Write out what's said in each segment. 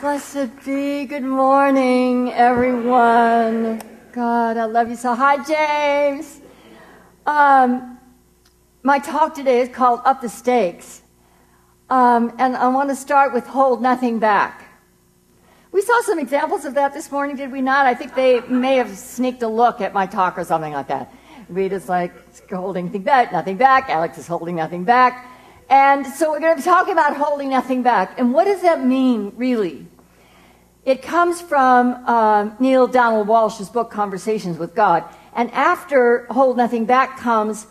Blessed be. Good morning, everyone. God, I love you so. Hi, James. My talk today is called Up the Stakes. And I want to start with Hold Nothing Back. We saw some examples of that this morning, did we not? I think they may have sneaked a look at my talk or something like that. Rita's like holding nothing back. Alex is holding nothing back. And so we're going to be talking about holding nothing back. And what does that mean, really? It comes from Neil Donald Walsh's book, Conversations with God. And after Hold Nothing Back comes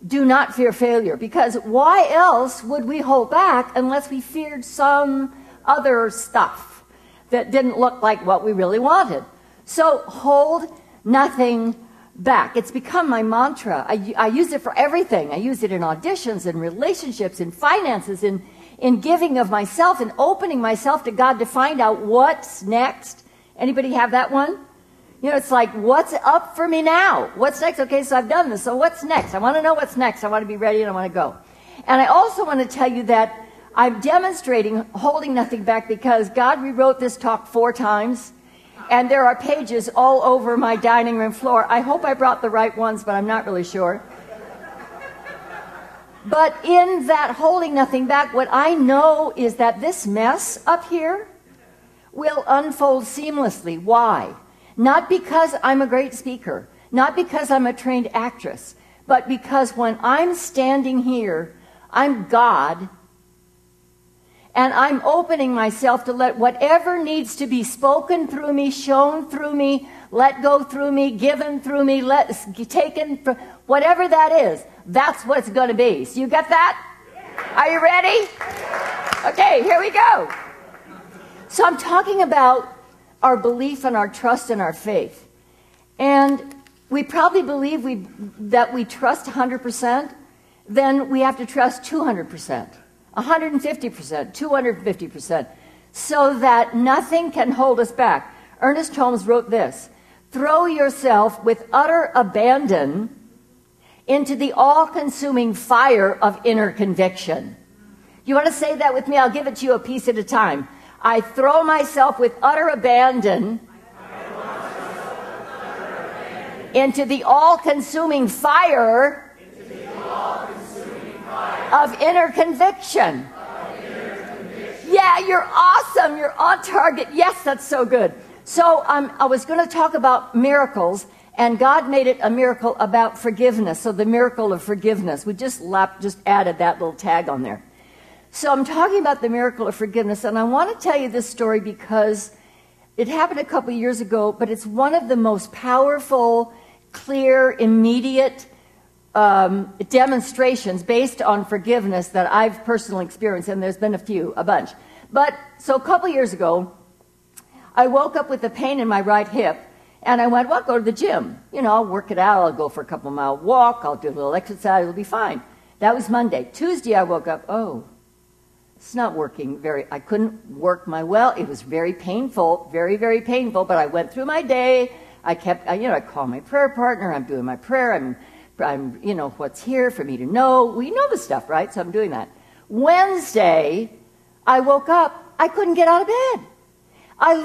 Do Not Fear Failure. Because why else would we hold back unless we feared some other stuff that didn't look like what we really wanted? So hold nothing back. It's become my mantra. I use it for everything. I use it in auditions, in relationships, in finances, in giving of myself and opening myself to God to find out what's next. Anybody have that one? You know, it's like, what's up for me now? What's next? Okay, so I've done this. So what's next? I want to know what's next. I want to be ready and I want to go. And I also want to tell you that I'm demonstrating holding nothing back because God rewrote this talk 4 times. And there are pages all over my dining room floor. I hope I brought the right ones, but I'm not really sure. But in that holding nothing back, what I know is that this mess up here will unfold seamlessly. Why? Not because I'm a great speaker, not because I'm a trained actress, but because when I'm standing here, I'm God, and I'm opening myself to let whatever needs to be spoken through me, shown through me, let go through me, given through me, taken, whatever that is, that's what it's going to be. So you got that? Are you ready? Okay, here we go. So I'm talking about our belief and our trust and our faith. And we probably believe that we trust 100%, then we have to trust 200%. 150%, 250%, so that nothing can hold us back. Ernest Holmes wrote this: throw yourself with utter abandon into the all-consuming fire of inner conviction. You want to say that with me? I'll give it to you a piece at a time. I throw myself with utter abandon into the all-consuming fire of inner conviction. Yeah, you're awesome. You're on target. Yes, that's so good. So I was going to talk about miracles, and God made it a miracle about forgiveness. So the miracle of forgiveness. We just added that little tag on there. So I'm talking about the miracle of forgiveness, and I want to tell you this story because it happened a couple of years ago, but it's one of the most powerful, clear, immediate demonstrations based on forgiveness that I've personally experienced, and there's been a bunch. But so a couple years ago, I woke up with a pain in my right hip, and I went, well, I'll go to the gym. You know, I'll work it out. I'll go for a couple-mile walk. I'll do a little exercise. It'll be fine. That was Monday. Tuesday, I woke up, it's not working I couldn't work my well. It was very painful, very, very painful, but I went through my day. I call my prayer partner. I'm doing my prayer. I'm, what's here for me to know. We know the stuff, right? So I'm doing that. Wednesday, I woke up. I couldn't get out of bed. I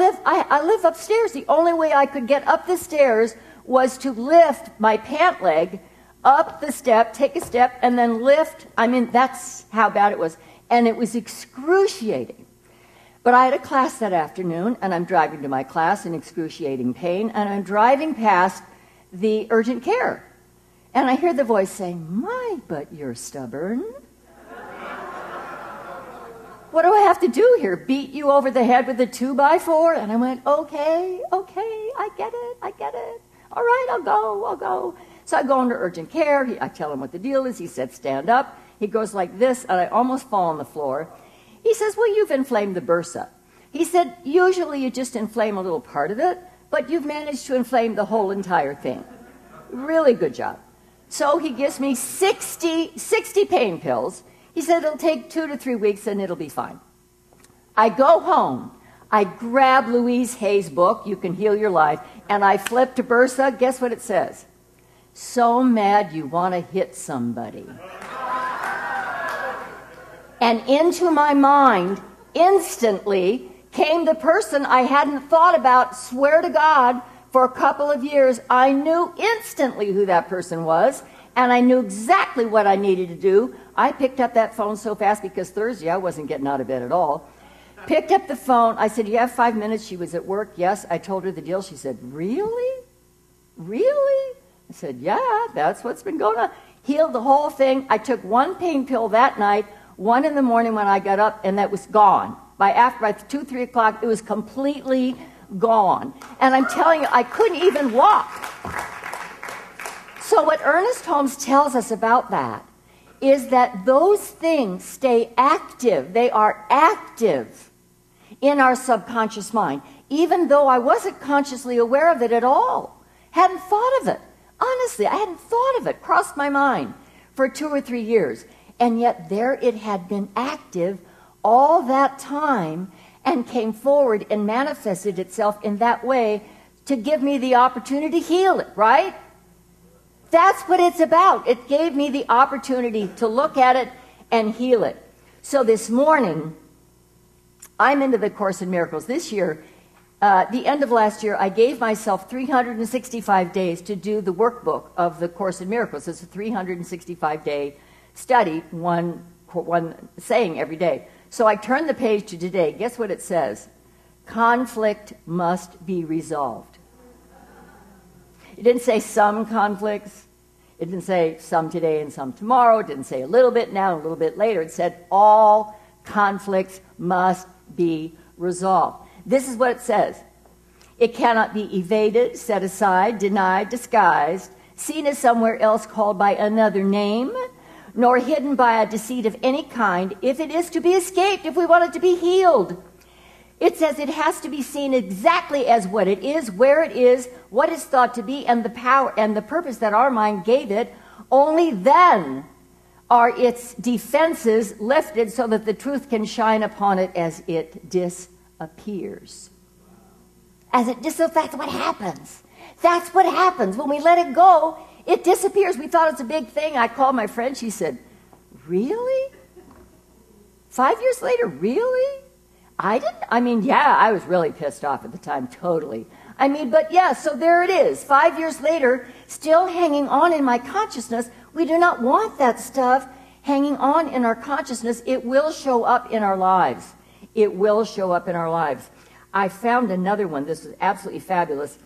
live upstairs. The only way I could get up the stairs was to lift my pant leg up the step, take a step, and then lift. That's how bad it was. And it was excruciating. But I had a class that afternoon, and I'm driving to my class in excruciating pain, and I'm driving past the urgent care. And I hear the voice saying, my, but you're stubborn. What do I have to do here? Beat you over the head with a 2x4? And I went, okay, I get it. All right, I'll go. So I go into urgent care. I tell him what the deal is. He said, stand up. He goes like this, and I almost fall on the floor. He says, well, you've inflamed the bursa. He said, usually you just inflame a little part of it, but you've managed to inflame the whole entire thing. Really good job. So he gives me 60 pain pills. He said it'll take 2 to 3 weeks and it'll be fine. I go home. I grab Louise Hay's book, You Can Heal Your Life, and I flip to Bursa. Guess what it says? So mad you want to hit somebody. And into my mind instantly came the person I hadn't thought about, swear to God, for a couple of years. I knew instantly who that person was, and I knew exactly what I needed to do. I picked up that phone so fast because Thursday I wasn't getting out of bed at all. Picked up the phone. I said, you have 5 minutes? She was at work. Yes. I told her the deal. She said, really? Really? I said, yeah, that's what's been going on. Healed the whole thing. I took one pain pill that night, 1 in the morning when I got up, and that was gone. By 2, 3 o'clock, it was completely gone. And I'm telling you, I couldn't even walk. So what Ernest Holmes tells us about that is that those things stay active. They are active in our subconscious mind, even though I wasn't consciously aware of it at all. Hadn't thought of it. Honestly, I hadn't thought of it. Crossed my mind for 2 or 3 years. And yet there it had been active all that time and came forward and manifested itself in that way to give me the opportunity to heal it, right? That's what it's about. It gave me the opportunity to look at it and heal it. So this morning, I'm into the Course in Miracles. This year, the end of last year, I gave myself 365 days to do the workbook of the Course in Miracles. It's a 365-day study, one saying every day. So I turned the page to today. Guess what it says? Conflict must be resolved. It didn't say some conflicts. It didn't say some today and some tomorrow. It didn't say a little bit now and a little bit later. It said all conflicts must be resolved. This is what it says. It cannot be evaded, set aside, denied, disguised, seen as somewhere else, called by another name, nor hidden by a deceit of any kind, if it is to be escaped, if we want it to be healed. It says it has to be seen exactly as what it is, where it is, what it's thought to be, and the power and the purpose that our mind gave it. Only then are its defenses lifted so that the truth can shine upon it as it disappears. That's what happens. That's what happens. When we let it go, it disappears. We thought it's a big thing. I called my friend. She said, really? 5 years later, really? I was really pissed off at the time, totally. But yeah, so there it is. 5 years later, still hanging on in my consciousness. We do not want that stuff hanging on in our consciousness. It will show up in our lives. It will show up in our lives. I found another one. This is absolutely fabulous.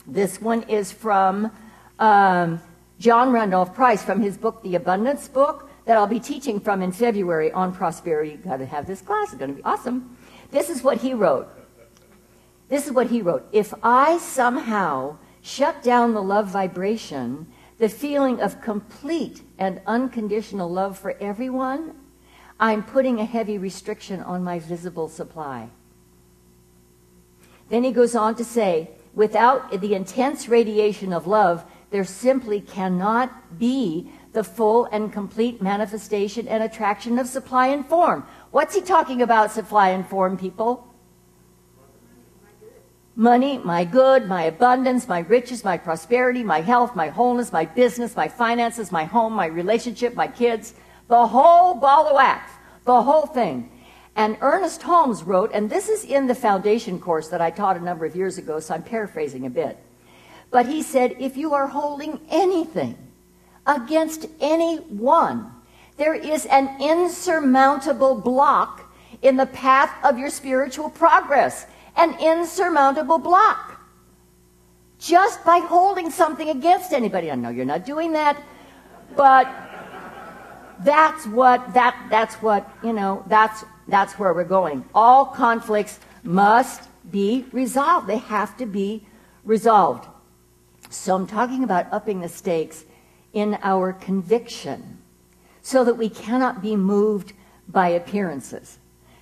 This one is from John Randolph Price, from his book, The Abundance Book, that I'll be teaching from in February on prosperity. You've got to have this class. It's going to be awesome. This is what he wrote. If I somehow shut down the love vibration, the feeling of complete and unconditional love for everyone, I'm putting a heavy restriction on my visible supply. Then he goes on to say, without the intense radiation of love, there simply cannot be the full and complete manifestation and attraction of supply and form. What's he talking about, supply and form, people? Money, my good, my abundance, my riches, my prosperity, my health, my wholeness, my business, my finances, my home, my relationship, my kids, the whole ball of wax, the whole thing. And Ernest Holmes wrote, and this is in the foundation course that I taught a number of years ago, so I'm paraphrasing a bit. But he said, if you are holding anything against anyone, there is an insurmountable block in the path of your spiritual progress. An insurmountable block. Just by holding something against anybody. I know you're not doing that, but that's where we're going. All conflicts must be resolved. They have to be resolved. So I'm talking about upping the stakes in our conviction so that we cannot be moved by appearances.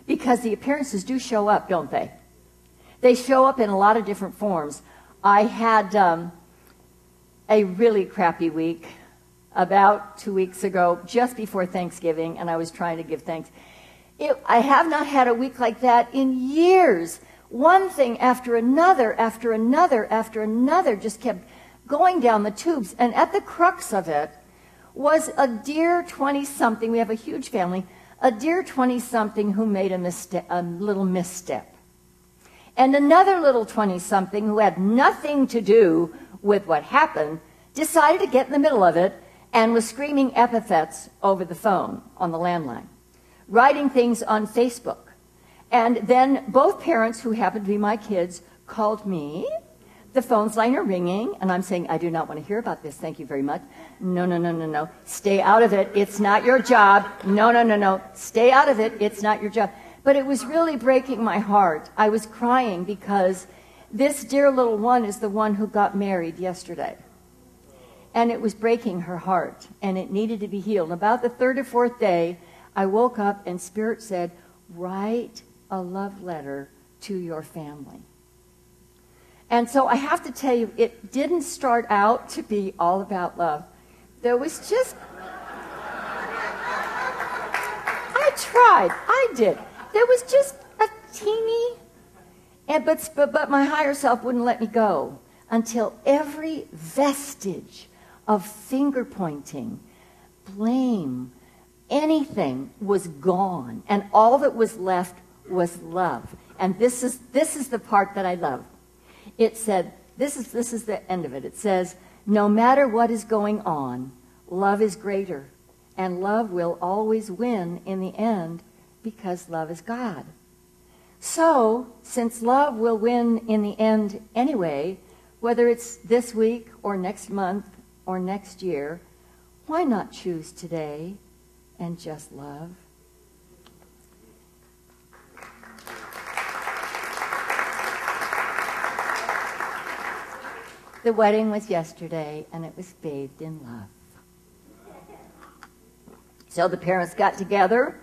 Because the appearances do show up, don't they? They show up in a lot of different forms. I had a really crappy week about 2 weeks ago, just before Thanksgiving, and I was trying to give thanks. I have not had a week like that in years. One thing after another, after another, after another, just kept going down the tubes. And at the crux of it was a dear 20-something, we have a huge family, a dear 20-something who made a little misstep. And another little 20-something who had nothing to do with what happened decided to get in the middle of it and was screaming epithets over the phone on the landline, writing things on Facebook. And then both parents, who happened to be my kids, called me. The phone's line are ringing, and I'm saying, I do not want to hear about this. Thank you very much. No, no, no, no, no. Stay out of it. It's not your job. No, no, no, no. Stay out of it. It's not your job. But it was really breaking my heart. I was crying because this dear little one is the one who got married yesterday. And it was breaking her heart, and it needed to be healed. About the third or fourth day, I woke up, and Spirit said, write a love letter to your family. And so I have to tell you, it didn't start out to be all about love. There was just... I tried. I did. There was just a teeny... But my higher self wouldn't let me go until every vestige of finger-pointing, blame, anything was gone. And all that was left was love. And this is the part that I love. It said, this is the end of it. It says, no matter what is going on, love is greater. And love will always win in the end because love is God. So, since love will win in the end anyway, whether it's this week or next month or next year, why not choose today and just love? The wedding was yesterday, and it was bathed in love. So the parents got together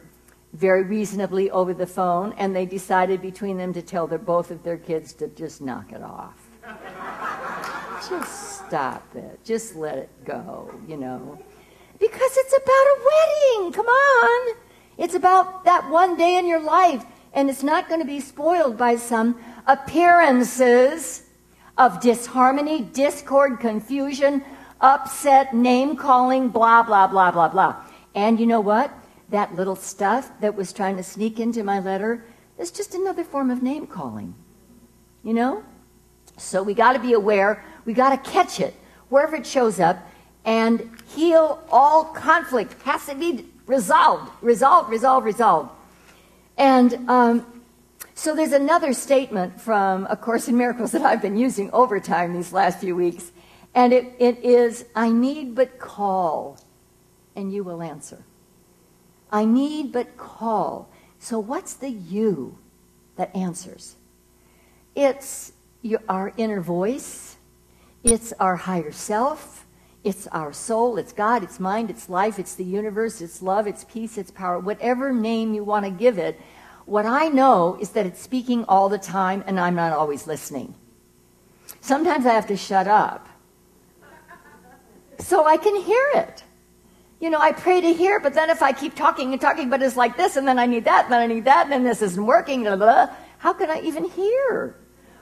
very reasonably over the phone, and they decided between them to tell both of their kids to just knock it off. Just stop it. Just let it go, you know. Because it's about a wedding. Come on. It's about that one day in your life, and it's not going to be spoiled by some appearances of disharmony, discord, confusion, upset, name-calling, blah, blah, blah, blah, blah. And you know what? That little stuff that was trying to sneak into my letter is just another form of name-calling. You know? So we got to be aware. We got to catch it wherever it shows up and heal all conflict. Has to be resolved. Resolved. And so there's another statement from A Course in Miracles that I've been using over time these last few weeks. And it is, I need but call, and you will answer. I need but call. So what's the you that answers? It's our inner voice. It's our higher self. It's our soul. It's God. It's mind. It's life. It's the universe. It's love. It's peace. It's power. Whatever name you want to give it. What I know is that it's speaking all the time, and I'm not always listening. Sometimes I have to shut up so I can hear it. You know, I pray to hear, but then if I keep talking and talking, but it's like this, and then I need that, and then I need that, and then this isn't working, blah, blah, how can I even hear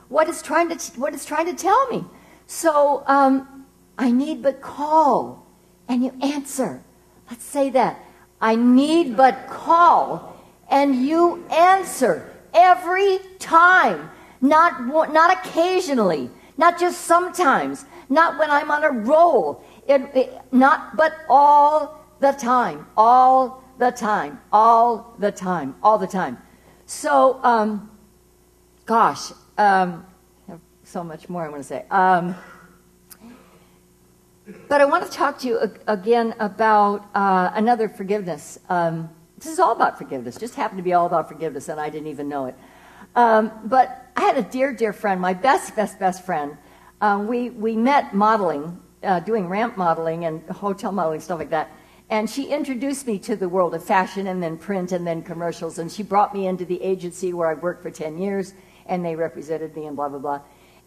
what it's trying to tell me? So I need but call, and you answer. Let's say that. I need but call, and you answer every time, not occasionally, not just sometimes, not when I'm on a roll, not but all the time, all the time, all the time, all the time. So, gosh, I have so much more I want to say. But I want to talk to you again about another forgiveness. This is all about forgiveness. Just happened to be all about forgiveness, and I didn't even know it. But I had a dear friend, my best friend. We met modeling, doing ramp modeling and hotel modeling, stuff like that. And she introduced me to the world of fashion and then print and then commercials. And she brought me into the agency where I worked for 10 years, and they represented me and blah, blah, blah.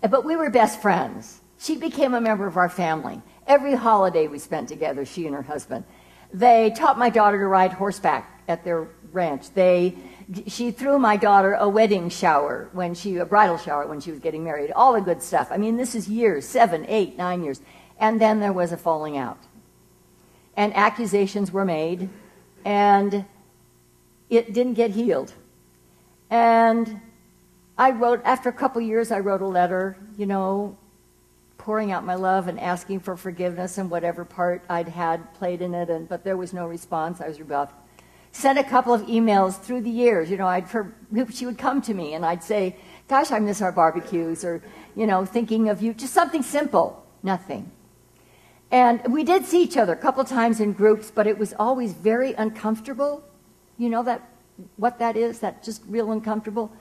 But we were best friends. She became a member of our family. Every holiday we spent together, she and her husband. They taught my daughter to ride horseback at their ranch. She threw my daughter a wedding shower, a bridal shower when she was getting married. All the good stuff. I mean, this is years, 7, 8, 9 years. And then there was a falling out. And accusations were made, and it didn't get healed. And after a couple years, I wrote a letter, pouring out my love and asking for forgiveness and whatever part I'd had played in it, but there was no response. I was rebuffed. Sent a couple of emails through the years. She would come to me and I'd say, gosh, I miss our barbecues, or, thinking of you, just something simple. Nothing. And we did see each other a couple times in groups, but it was always very uncomfortable. What that is, that just real uncomfortable.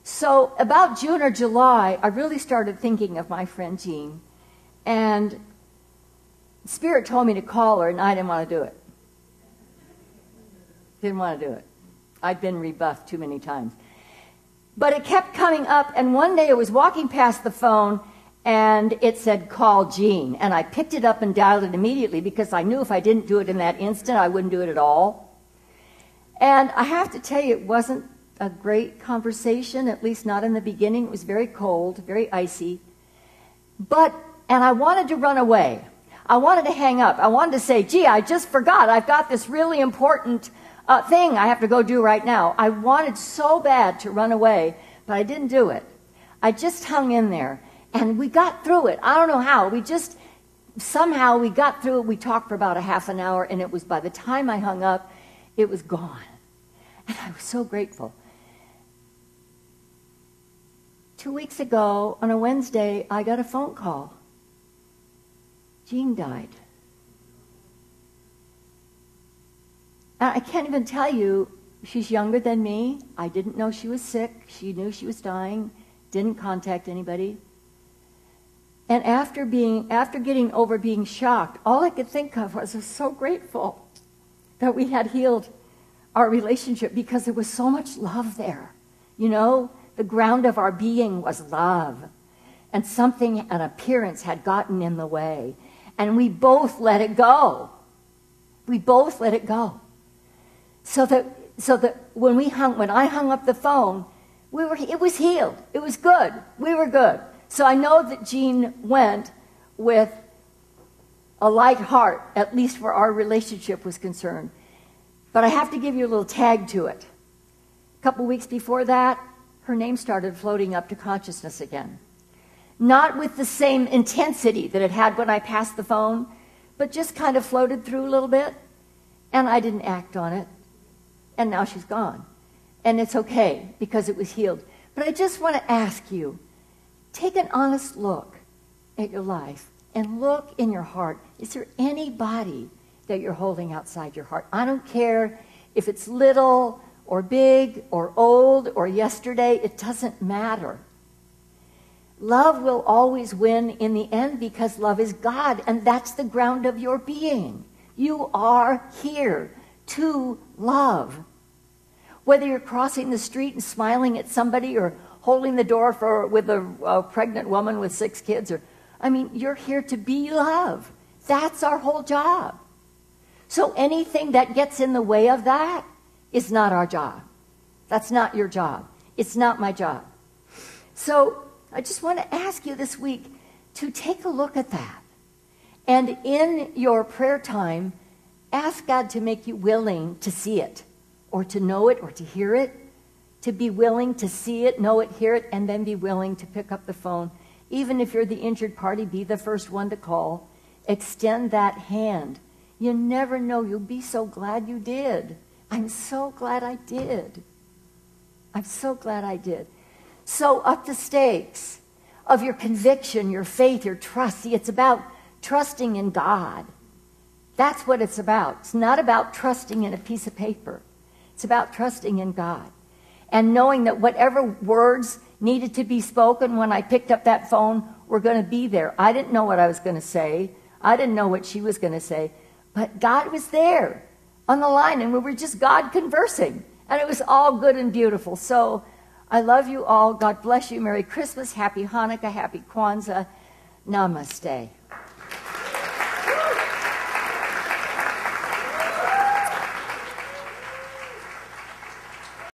So about June or July, I really started thinking of my friend Jean. And Spirit told me to call her, and I didn't want to do it. Didn't want to do it. I'd been rebuffed too many times. But it kept coming up, and one day I was walking past the phone, and it said, call Jean. And I picked it up and dialed it immediately because I knew if I didn't do it in that instant, I wouldn't do it at all. And I have to tell you, it wasn't a great conversation, at least not in the beginning. It was very cold, very icy. And I wanted to run away. I wanted to hang up. I wanted to say, gee, I just forgot. I've got this really important thing I have to go do right now. I wanted so bad to run away, but I didn't do it. I just hung in there, and we got through it. I don't know how. Somehow we got through it. We talked for about a half an hour, and it was, by the time I hung up, it was gone. And I was so grateful. 2 weeks ago, on a Wednesday, I got a phone call. Jean died. And I can't even tell you, she's younger than me. I didn't know she was sick. She knew she was dying, didn't contact anybody. And after getting over being shocked, all I could think of was I was so grateful that we had healed our relationship because there was so much love there. The ground of our being was love. And an appearance had gotten in the way. And we both let it go. We both let it go. So that when I hung up the phone, it was healed. It was good. We were good. So I know that Jean went with a light heart, at least where our relationship was concerned. But I have to give you a little tag to it. A couple weeks before that, her name started floating up to consciousness again. Not with the same intensity that it had when I passed the phone, but just kind of floated through a little bit, and I didn't act on it. And now she's gone. And it's okay, because it was healed. But I just want to ask you, take an honest look at your life, and look in your heart. Is there anybody that you're holding outside your heart? I don't care if it's little or big or old or yesterday. It doesn't matter. Love will always win in the end because love is God, and that's the ground of your being. You are here to love. Whether you're crossing the street and smiling at somebody, or holding the door with a pregnant woman with 6 kids, you're here to be love. That's our whole job. So anything that gets in the way of that is not our job. That's not your job. It's not my job. So I just want to ask you this week to take a look at that. And in your prayer time, ask God to make you willing to see it, or to know it, or to hear it. To be willing to see it, know it, hear it, and then be willing to pick up the phone. Even if you're the injured party, be the first one to call. Extend that hand. You never know. You'll be so glad you did. I'm so glad I did. I'm so glad I did. So up the stakes of your conviction, your faith, your trust. See, it's about trusting in God. That's what it's about. It's not about trusting in a piece of paper. It's about trusting in God. And knowing that whatever words needed to be spoken when I picked up that phone were going to be there. I didn't know what I was going to say. I didn't know what she was going to say. But God was there on the line, and we were just God conversing. And it was all good and beautiful. So I love you all. God bless you. Merry Christmas. Happy Hanukkah. Happy Kwanzaa. Namaste.